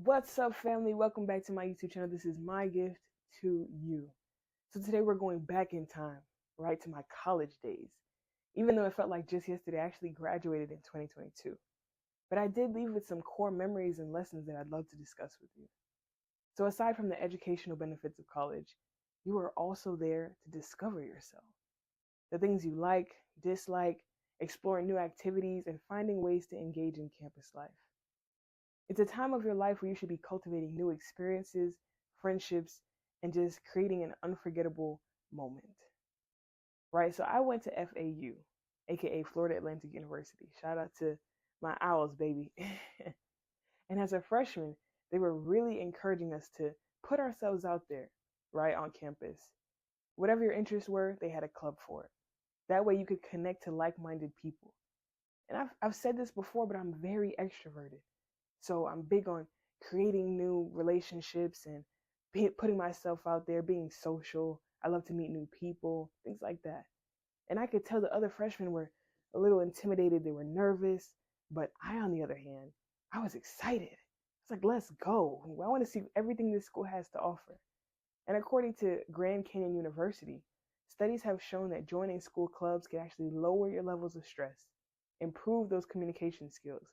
What's up, family? Welcome back to my YouTube channel. This is my gift to you. So today we're going back in time, right to my college days. Even though it felt like just yesterday, I actually graduated in 2022. But I did leave with some core memories and lessons that I'd love to discuss with you. So aside from the educational benefits of college, you are also there to discover yourself. The things you like, dislike, exploring new activities, and finding ways to engage in campus life. It's a time of your life where you should be cultivating new experiences, friendships, and just creating an unforgettable moment. Right? So I went to FAU, aka Florida Atlantic University. Shout out to my Owls, baby. And as a freshman, they were really encouraging us to put ourselves out there, right, on campus. Whatever your interests were, they had a club for it. That way you could connect to like minded people. And I've said this before, but I'm very extroverted. So I'm big on creating new relationships and putting myself out there, being social. I love to meet new people, things like that. And I could tell the other freshmen were a little intimidated. They were nervous. But I, on the other hand, I was excited. It's like, let's go. I want to see everything this school has to offer. And according to Grand Canyon University, studies have shown that joining school clubs can actually lower your levels of stress, improve those communication skills,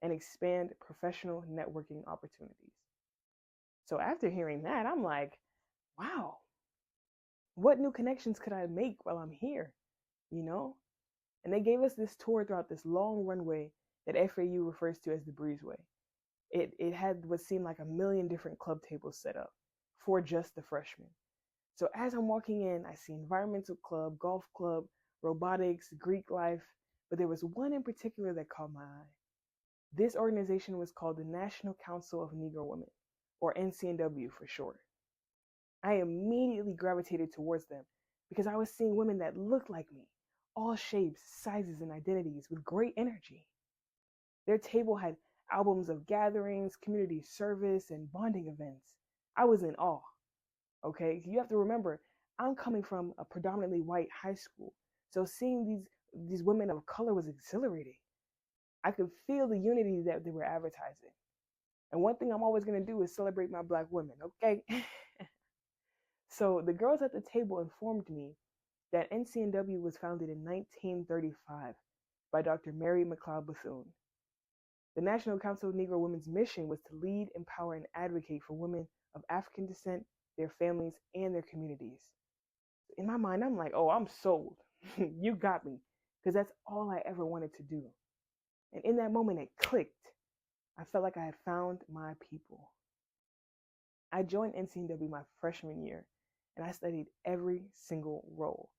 and expand professional networking opportunities. So after hearing that, I'm like, wow, what new connections could I make while I'm here? You know? And they gave us this tour throughout this long runway that FAU refers to as the breezeway. It had what seemed like a million different club tables set up for just the freshmen. So as I'm walking in, I see environmental club, golf club, robotics, Greek life, but there was one in particular that caught my eye. This organization was called the National Council of Negro Women, or NCNW for short. I immediately gravitated towards them because I was seeing women that looked like me, all shapes, sizes, and identities with great energy. Their table had albums of gatherings, community service, and bonding events. I was in awe. Okay, you have to remember, I'm coming from a predominantly white high school, so seeing these women of color was exhilarating. I could feel the unity that they were advertising. And one thing I'm always going to do is celebrate my black women, okay? So the girls at the table informed me that NCNW was founded in 1935 by Dr. Mary McLeod Bethune. The National Council of Negro Women's mission was to lead, empower, and advocate for women of African descent, their families, and their communities. In my mind, I'm like, oh, I'm sold. You got me. Because that's all I ever wanted to do. And in that moment, it clicked. I felt like I had found my people. I joined NCNW my freshman year, and I studied every single role.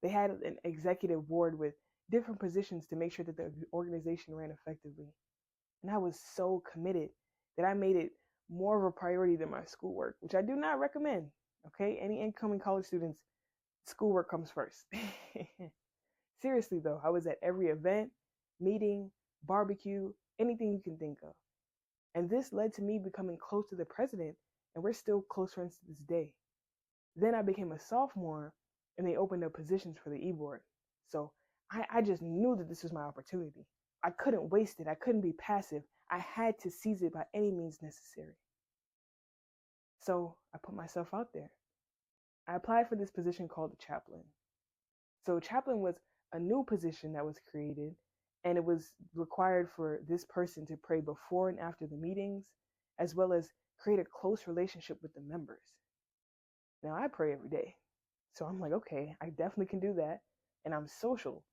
They had an executive board with different positions to make sure that the organization ran effectively. And I was so committed that I made it more of a priority than my schoolwork, which I do not recommend. Okay, any incoming college students, schoolwork comes first. Seriously though, I was at every event, meeting, barbecue, anything you can think of. And this led to me becoming close to the president, and we're still close friends to this day. Then I became a sophomore, and they opened up positions for the e-board. So I just knew that this was my opportunity. I couldn't waste it. I couldn't be passive. I had to seize it by any means necessary. So I put myself out there. I applied for this position called the chaplain. So chaplain was a new position that was created, and it was required for this person to pray before and after the meetings, as well as create a close relationship with the members. Now I pray every day. So I'm like, okay, I definitely can do that. And I'm social.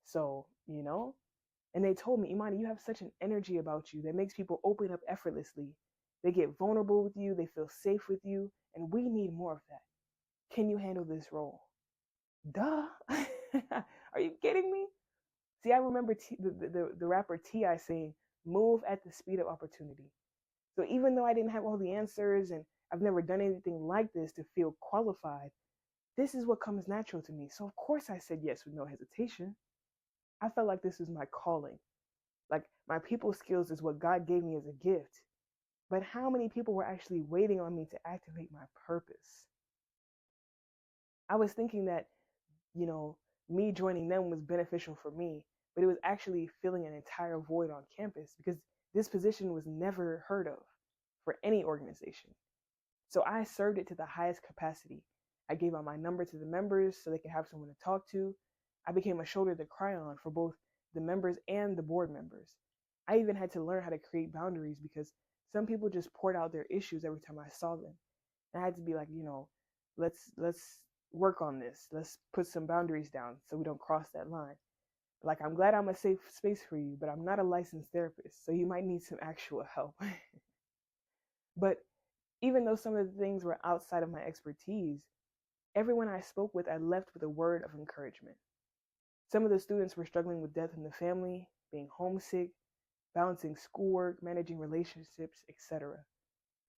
So, and they told me, Imani, you have such an energy about you that makes people open up effortlessly. They get vulnerable with you, they feel safe with you, and we need more of that. Can you handle this role? Duh. Are you kidding me? See, I remember the rapper T.I. saying, move at the speed of opportunity. So even though I didn't have all the answers and I've never done anything like this to feel qualified, this is what comes natural to me. So of course I said yes with no hesitation. I felt like this was my calling. Like my people skills is what God gave me as a gift. But how many people were actually waiting on me to activate my purpose? I was thinking that, me joining them was beneficial for me, but it was actually filling an entire void on campus because this position was never heard of for any organization. So I served it to the highest capacity. I gave out my number to the members so they could have someone to talk to. I became a shoulder to cry on for both the members and the board members. I even had to learn how to create boundaries because some people just poured out their issues every time I saw them. And I had to be like, let's work on this. Let's put some boundaries down so we don't cross that line. Like, I'm glad I'm a safe space for you, but I'm not a licensed therapist, so you might need some actual help. But even though some of the things were outside of my expertise, everyone I spoke with, I left with a word of encouragement. Some of the students were struggling with death in the family, being homesick, balancing schoolwork, managing relationships, etc.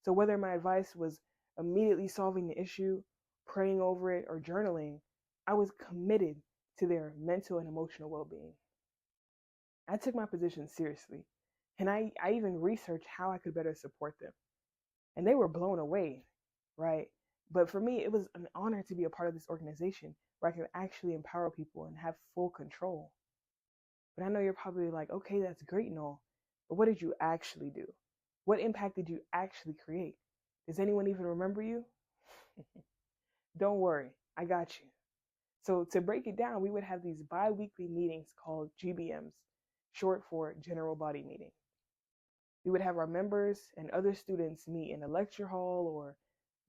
So whether my advice was immediately solving the issue, praying over it, or journaling, I was committed to their mental and emotional well-being. I took my position seriously, and I even researched how I could better support them. And they were blown away, right? But for me, it was an honor to be a part of this organization where I could actually empower people and have full control. But I know you're probably like, okay, that's great and all, but what did you actually do? What impact did you actually create? Does anyone even remember you? Don't worry, I got you. So to break it down, we would have these bi-weekly meetings called GBMs, short for General Body Meeting. We would have our members and other students meet in a lecture hall or,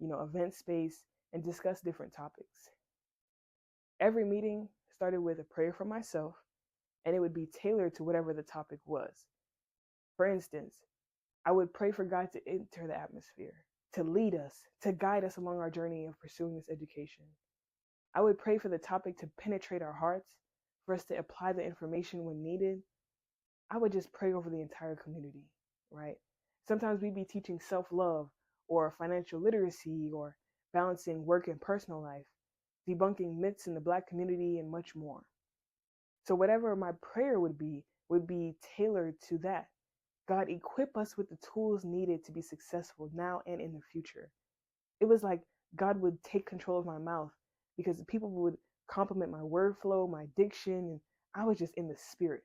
event space and discuss different topics. Every meeting started with a prayer for myself, and it would be tailored to whatever the topic was. For instance, I would pray for God to enter the atmosphere, to lead us, to guide us along our journey of pursuing this education. I would pray for the topic to penetrate our hearts, for us to apply the information when needed. I would just pray over the entire community, right? Sometimes we'd be teaching self-love or financial literacy or balancing work and personal life, debunking myths in the Black community, and much more. So whatever my prayer would be tailored to that. God, equip us with the tools needed to be successful now and in the future. It was like God would take control of my mouth because people would compliment my word flow, my diction, and I was just in the spirit.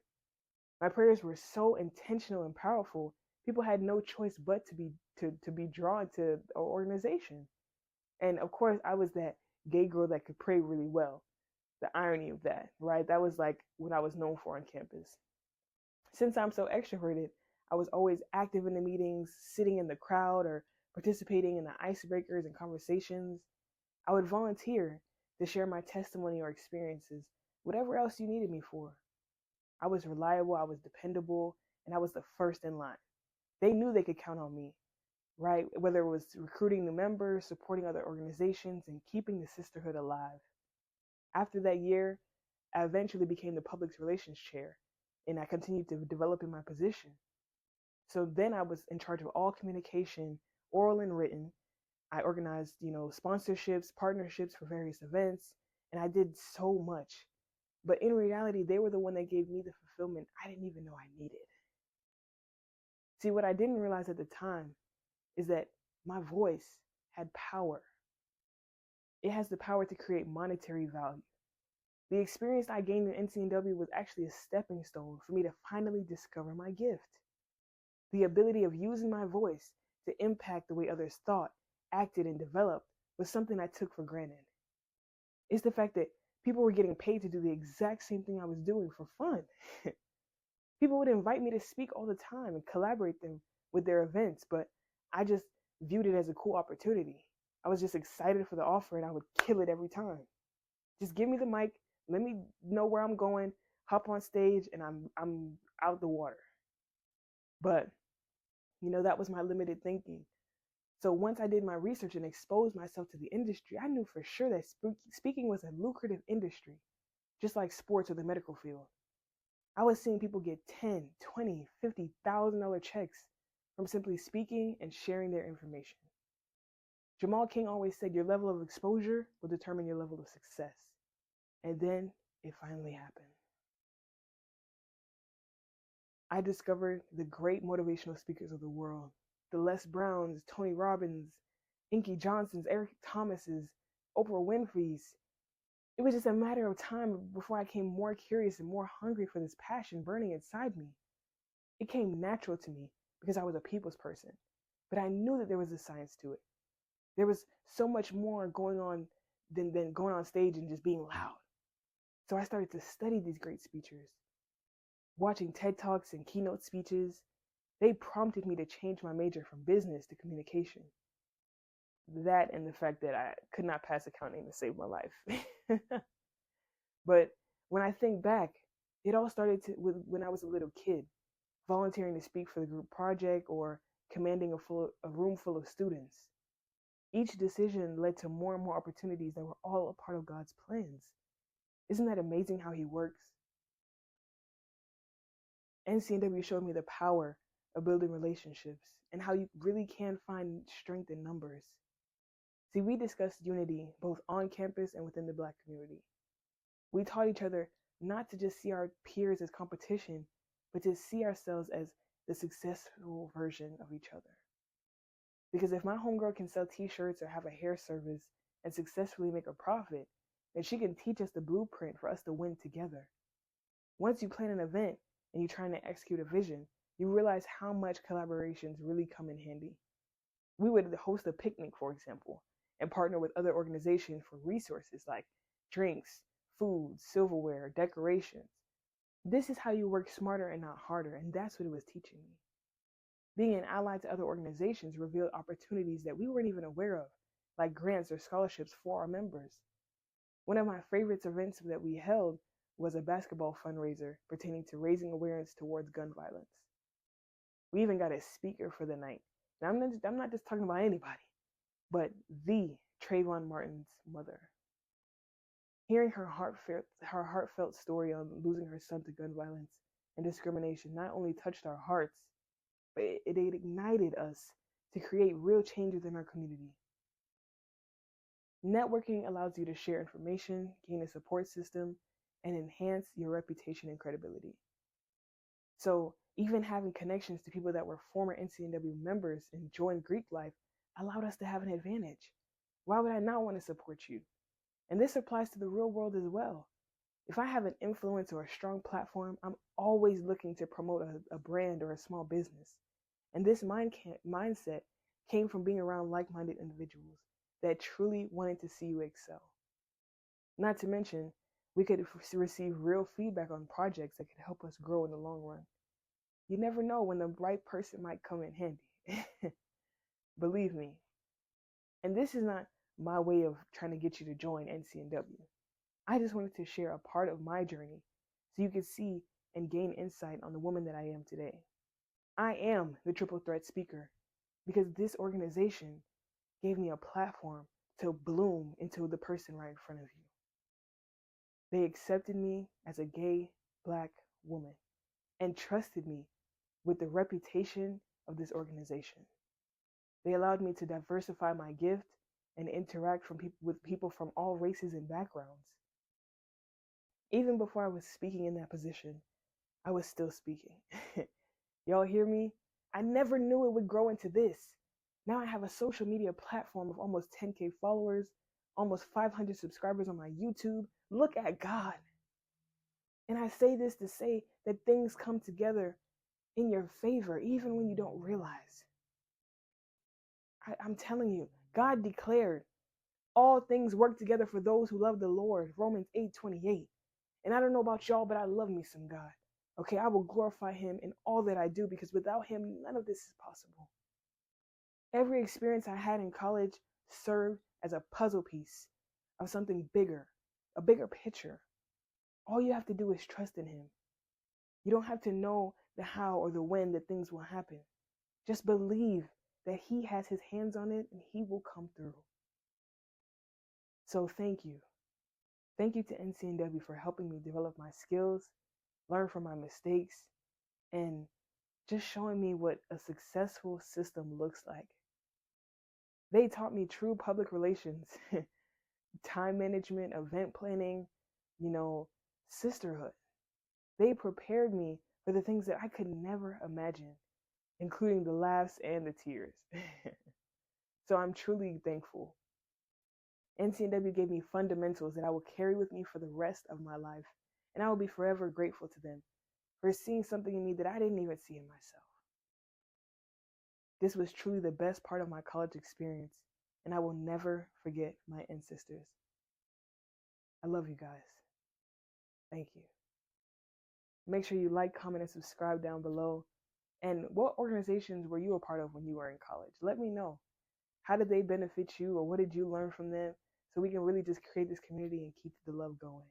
My prayers were so intentional and powerful, people had no choice but to be drawn to our organization. And of course, I was that gay girl that could pray really well. The irony of that, right? That was like what I was known for on campus. Since I'm so extroverted, I was always active in the meetings, sitting in the crowd, or participating in the icebreakers and conversations. I would volunteer to share my testimony or experiences, whatever else you needed me for. I was reliable, I was dependable, and I was the first in line. They knew they could count on me, right? Whether it was recruiting new members, supporting other organizations, and keeping the sisterhood alive. After that year, I eventually became the public relations chair, and I continued to develop in my position. So then I was in charge of all communication, oral and written. I organized, sponsorships, partnerships for various events, and I did so much. But in reality, they were the one that gave me the fulfillment I didn't even know I needed. See, what I didn't realize at the time is that my voice had power. It has the power to create monetary value. The experience I gained in NCNW was actually a stepping stone for me to finally discover my gift. The ability of using my voice to impact the way others thought, acted, and developed was something I took for granted. It's the fact that people were getting paid to do the exact same thing I was doing for fun. People would invite me to speak all the time and collaborate them with their events, but I just viewed it as a cool opportunity. I was just excited for the offer and I would kill it every time. Just give me the mic, let me know where I'm going, hop on stage, and I'm out the water. But, that was my limited thinking. So once I did my research and exposed myself to the industry, I knew for sure that speaking was a lucrative industry, just like sports or the medical field. I was seeing people get $10, $20, $50,000 checks from simply speaking and sharing their information. Jamal King always said your level of exposure will determine your level of success. And then it finally happened. I discovered the great motivational speakers of the world, the Les Browns, Tony Robbins, Inky Johnsons, Eric Thomases, Oprah Winfrey's. It was just a matter of time before I became more curious and more hungry for this passion burning inside me. It came natural to me because I was a people's person. but I knew that there was a science to it. There was so much more going on than going on stage and just being loud. So I started to study these great speakers. Watching TED Talks and keynote speeches, they prompted me to change my major from business to communication. That and the fact that I could not pass accounting to save my life. But when I think back, it all started with when I was a little kid, volunteering to speak for the group project or commanding a room full of students. Each decision led to more and more opportunities that were all a part of God's plans. Isn't that amazing how He works? NCNW showed me the power of building relationships and how you really can find strength in numbers. See, we discussed unity both on campus and within the Black community. We taught each other not to just see our peers as competition, but to see ourselves as the successful version of each other. Because if my homegirl can sell t-shirts or have a hair service and successfully make a profit, then she can teach us the blueprint for us to win together. Once you plan an event and you're trying to execute a vision, you realize how much collaborations really come in handy. We would host a picnic, for example, and partner with other organizations for resources like drinks, food, silverware, decorations. This is how you work smarter and not harder, and that's what it was teaching me. Being an ally to other organizations revealed opportunities that we weren't even aware of, like grants or scholarships for our members. One of my favorite events that we held was a basketball fundraiser pertaining to raising awareness towards gun violence. We even got a speaker for the night. Now, I'm not just talking about anybody, but the Trayvon Martin's mother. Hearing her heartfelt story on losing her son to gun violence and discrimination not only touched our hearts, but it ignited us to create real change within our community. Networking allows you to share information, gain a support system, and enhance your reputation and credibility. So even having connections to people that were former NCNW members and joined Greek life allowed us to have an advantage. Why would I not want to support you? And this applies to the real world as well. If I have an influence or a strong platform, I'm always looking to promote a brand or a small business. And this mindset came from being around like-minded individuals that truly wanted to see you excel. Not to mention, we could receive real feedback on projects that could help us grow in the long run. You never know when the right person might come in handy. Believe me. And this is not my way of trying to get you to join NCNW. I just wanted to share a part of my journey so you could see and gain insight on the woman that I am today. I am the triple threat speaker because this organization gave me a platform to bloom into the person right in front of you. They accepted me as a gay Black woman and trusted me with the reputation of this organization. They allowed me to diversify my gift and interact with people from all races and backgrounds. Even before I was speaking in that position, I was still speaking. Y'all hear me? I never knew it would grow into this. Now I have a social media platform of almost 10K followers, almost 500 subscribers on my YouTube. Look at God. And I say this to say that things come together in your favor, even when you don't realize. I'm telling you, God declared all things work together for those who love the Lord, Romans 8:28. And I don't know about y'all, but I love me some God. Okay, I will glorify Him in all that I do because without Him, none of this is possible. Every experience I had in college served as a puzzle piece of something bigger, a bigger picture. All you have to do is trust in Him. You don't have to know the how or the when that things will happen. Just believe that He has His hands on it and He will come through. So thank you. Thank you to NCNW for helping me develop my skills, learn from my mistakes, and just showing me what a successful system looks like. They taught me true public relations, time management, event planning, sisterhood. They prepared me for the things that I could never imagine, including the laughs and the tears. So I'm truly thankful. NCNW gave me fundamentals that I will carry with me for the rest of my life, and I will be forever grateful to them for seeing something in me that I didn't even see in myself. This was truly the best part of my college experience, and I will never forget my ancestors. I love you guys. Thank you. Make sure you like, comment, and subscribe down below. And what organizations were you a part of when you were in college? Let me know. How did they benefit you, or what did you learn from them? So we can really just create this community and keep the love going.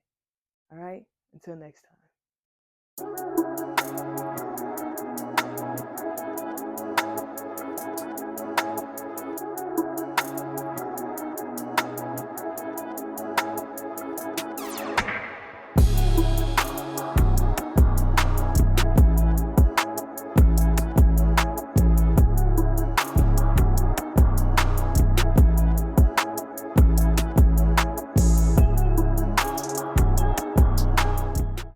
All right? Until next time.